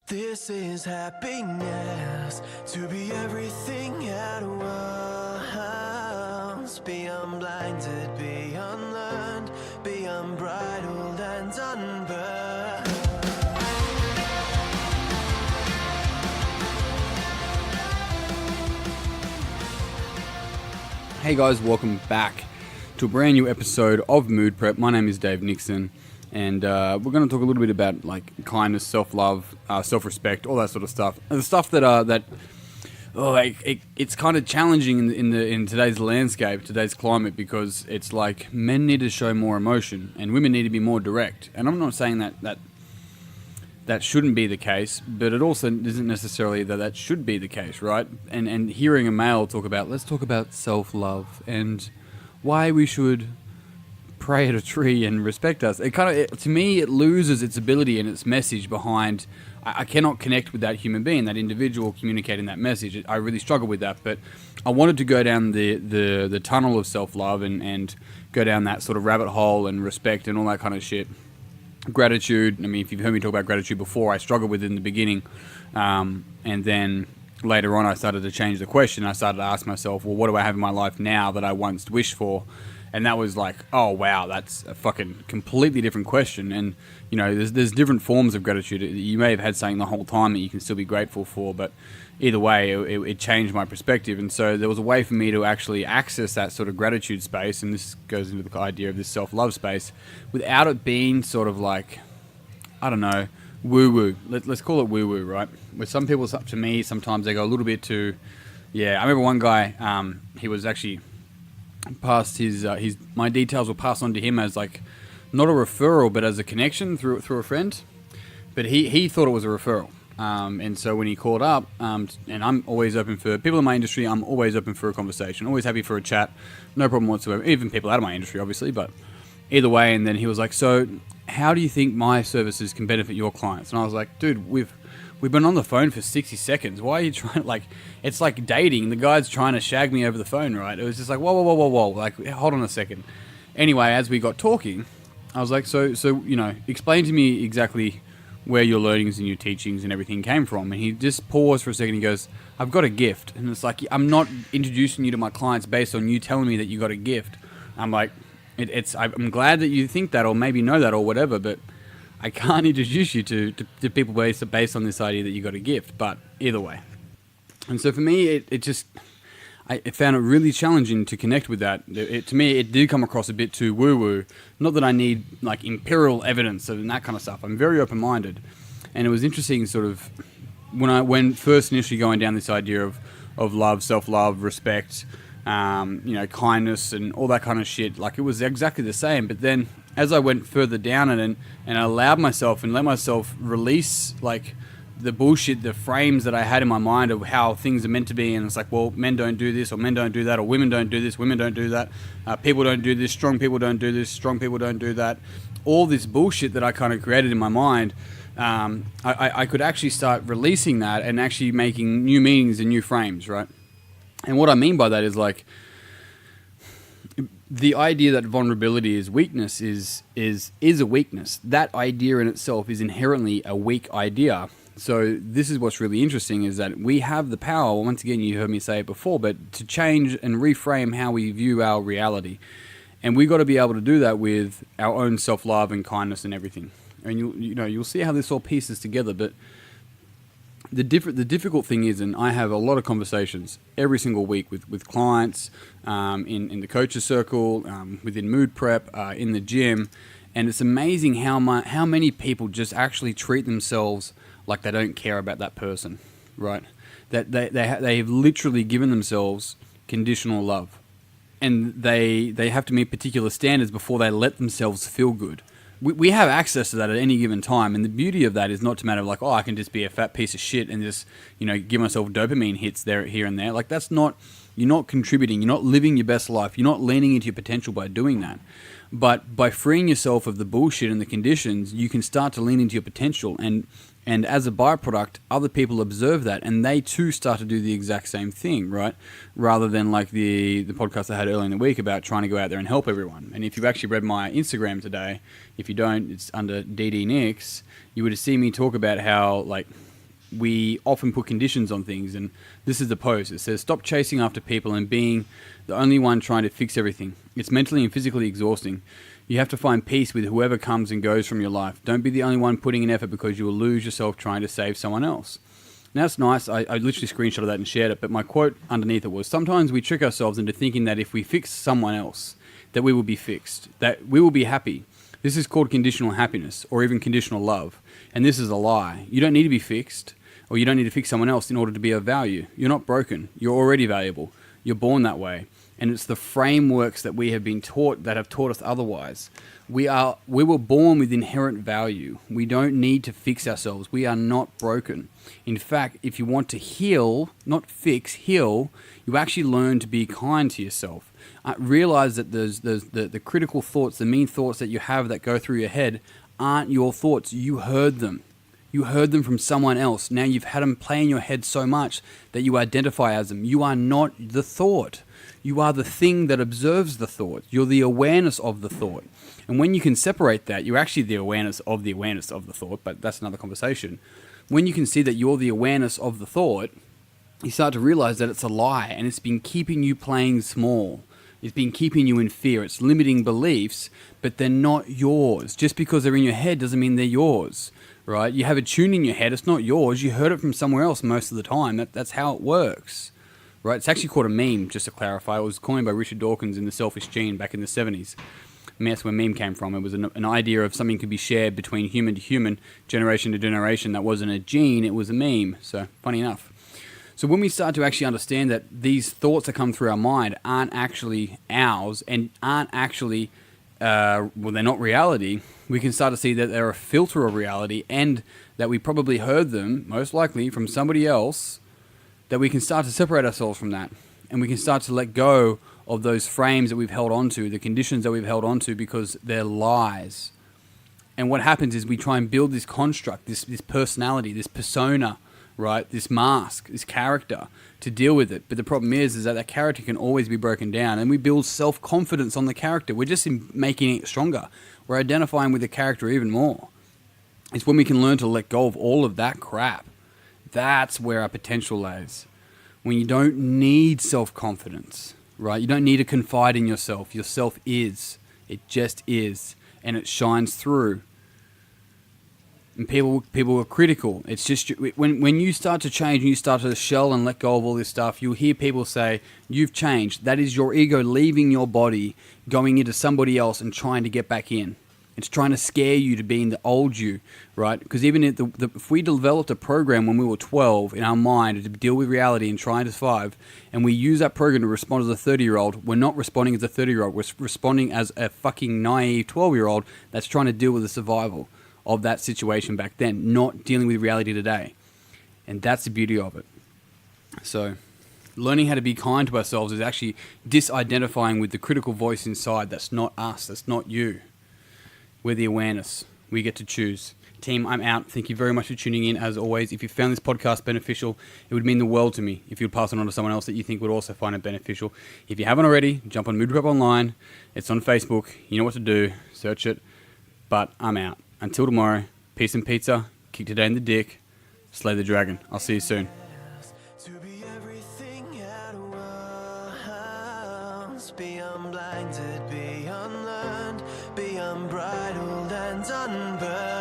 This is happiness, to be everything at once. Be unblinded, be unlearned, be unbridled and unburned. Hey guys, welcome back to a brand new episode of Mood Prep. My name is Dave Nixon, and we're going to talk a little bit about like kindness, self-love, self-respect, all that sort of stuff. And the stuff that it's kind of challenging in today's landscape, today's climate, because it's like men need to show more emotion and women need to be more direct. And I'm not saying that shouldn't be the case, but it also isn't necessarily that should be the case, right? And hearing a male let's talk about self-love and why we should pray at a tree and respect us. To me, it loses its ability and its message behind. I cannot connect with that human being, that individual communicating that message. I really struggle with that, but I wanted to go down the tunnel of self-love and go down that sort of rabbit hole and respect and all that kind of shit. Gratitude. I mean, if you've heard me talk about gratitude before, I struggled with it in the beginning, and then later on I started to change the question. I started to ask myself, well, what do I have in my life now that I once wished for? And that was like, oh wow, that's a fucking completely different question. And you know, there's different forms of gratitude. You may have had something the whole time that you can still be grateful for, but either way, it changed my perspective. And so there was a way for me to actually access that sort of gratitude space, and this goes into the idea of this self-love space, without it being sort of like, I don't know, woo-woo. Let's call it woo-woo, right? With some people, to me, sometimes they go a little bit too, yeah. I remember one guy, he was actually passed my details were passed on to him as like, not a referral, but as a connection through a friend. But he thought it was a referral. And so when he called up, and I'm always open for people in my industry, I'm always open for a conversation, always happy for a chat, no problem whatsoever, even people out of my industry, obviously, but either way. And then he was like, so how do you think my services can benefit your clients? And I was like, dude, we've been on the phone for 60 seconds. Why are you trying to, like, it's like dating. The guy's trying to shag me over the phone, right? It was just like, whoa. Like, hold on a second. Anyway, as we got talking, I was like, so you know, explain to me exactly where your learnings and your teachings and everything came from. And he just paused for a second. He goes, I've got a gift. And it's like, I'm not introducing you to my clients based on you telling me that you got a gift. I'm like, I'm glad that you think that or maybe know that or whatever, but I can't introduce you to people based on this idea that you got a gift. But either way. And so for me, I found it really challenging to connect with that. To me, it did come across a bit too woo-woo. Not that I need like empirical evidence and that kind of stuff. I'm very open-minded. And it was interesting sort of when first initially going down this idea of love, self-love, respect, kindness and all that kind of shit. Like, it was exactly the same. But then as I went further down it and I allowed myself and let myself release like the bullshit, the frames that I had in my mind of how things are meant to be, and it's like, well, men don't do this, or men don't do that, or women don't do this, women don't do that, people don't do this, strong people don't do this, strong people don't do that. All this bullshit that I kind of created in my mind, I could actually start releasing that and actually making new meanings and new frames, right? And what I mean by that is like, the idea that vulnerability is weakness is a weakness. That idea in itself is inherently a weak idea. So this is what's really interesting, is that we have the power, once again, you heard me say it before, but to change and reframe how we view our reality. And we've got to be able to do that with our own self-love and kindness and everything. And you'll see how this all pieces together. But the difficult thing is, and I have a lot of conversations every single week with clients, in the coaches circle, within Mood Prep, in the gym, and it's amazing how many people just actually treat themselves like they don't care about that person, right? That they have literally given themselves conditional love, and they have to meet particular standards before they let themselves feel good. We have access to that at any given time, and the beauty of that is not to matter like, oh, I can just be a fat piece of shit and just, give myself dopamine hits here and there. Like, that's not, you're not contributing, you're not living your best life, you're not leaning into your potential by doing that. But by freeing yourself of the bullshit and the conditions, you can start to lean into your potential, and as a byproduct, other people observe that, and they too start to do the exact same thing, right? Rather than like the podcast I had earlier in the week about trying to go out there and help everyone. And if you've actually read my Instagram today, if you don't, it's under DD Nix, you would have seen me talk about how, like, we often put conditions on things, and this is the post. It says, stop chasing after people and being the only one trying to fix everything. It's mentally and physically exhausting. You have to find peace with whoever comes and goes from your life. Don't be the only one putting in effort, because you will lose yourself trying to save someone else. Now, that's nice. I literally screenshotted that and shared it, but my quote underneath it was, sometimes we trick ourselves into thinking that if we fix someone else, that we will be fixed, that we will be happy. This is called conditional happiness, or even conditional love. And this is a lie. You don't need to be fixed, or you don't need to fix someone else in order to be of value. You're not broken. You're already valuable. You're born that way. And it's the frameworks that we have been taught that have taught us otherwise. We were born with inherent value. We don't need to fix ourselves. We are not broken. In fact, if you want to heal, not fix, heal, you actually learn to be kind to yourself. Realize that the critical thoughts, the mean thoughts that you have that go through your head aren't your thoughts. You heard them. You heard them from someone else. Now you've had them play in your head so much that you identify as them. You are not the thought. You are the thing that observes the thought. You're the awareness of the thought. And when you can separate that, you're actually the awareness of the thought, but that's another conversation. When you can see that you're the awareness of the thought, you start to realize that it's a lie, and it's been keeping you playing small. It's been keeping you in fear. It's limiting beliefs, but they're not yours. Just because they're in your head doesn't mean they're yours, right? You have a tune in your head. It's not yours. You heard it from somewhere else most of the time. That's how it works, right? It's actually called a meme, just to clarify. It was coined by Richard Dawkins in The Selfish Gene back in the 70s. I mean, that's where meme came from. It was an idea of something could be shared between human to human, generation to generation. That wasn't a gene, it was a meme. So, funny enough. So when we start to actually understand that these thoughts that come through our mind aren't actually ours and aren't actually, they're not reality, we can start to see that they're a filter of reality, and that we probably heard them, most likely, from somebody else, that we can start to separate ourselves from that. And we can start to let go of those frames that we've held onto, the conditions that we've held onto, because they're lies. And what happens is we try and build this construct, this personality, this persona, right? This mask, this character, to deal with it. But the problem is that character can always be broken down, and we build self-confidence on the character. We're just making it stronger. We're identifying with the character even more. It's when we can learn to let go of all of that crap. That's where our potential lies. When you don't need self-confidence, right? You don't need to confide in yourself. Yourself is. It just is. And it shines through. And people are critical. It's just when you start to change and you start to shell and let go of all this stuff, you'll hear people say, you've changed. That is your ego leaving your body, going into somebody else and trying to get back in. It's trying to scare you to being the old you, right? Because even if we developed a program when we were 12 in our mind to deal with reality and try to survive, and we use that program to respond as a 30-year-old, we're not responding as a 30-year-old. We're responding as a fucking naive 12-year-old that's trying to deal with the survival of that situation back then, not dealing with reality today. And that's the beauty of it. So learning how to be kind to ourselves is actually disidentifying with the critical voice inside. That's not us. That's not you. We're the awareness. We get to choose. Team, I'm out. Thank you very much for tuning in. As always, if you found this podcast beneficial, it would mean the world to me if you'd pass it on to someone else that you think would also find it beneficial. If you haven't already, jump on Mood Prep Online. It's on Facebook. You know what to do. Search it. But I'm out. Until tomorrow, peace and pizza, kick today in the dick, slay the dragon. I'll see you soon. To be everything at once, be unblinded, be unlearned, be unbridled and unburned.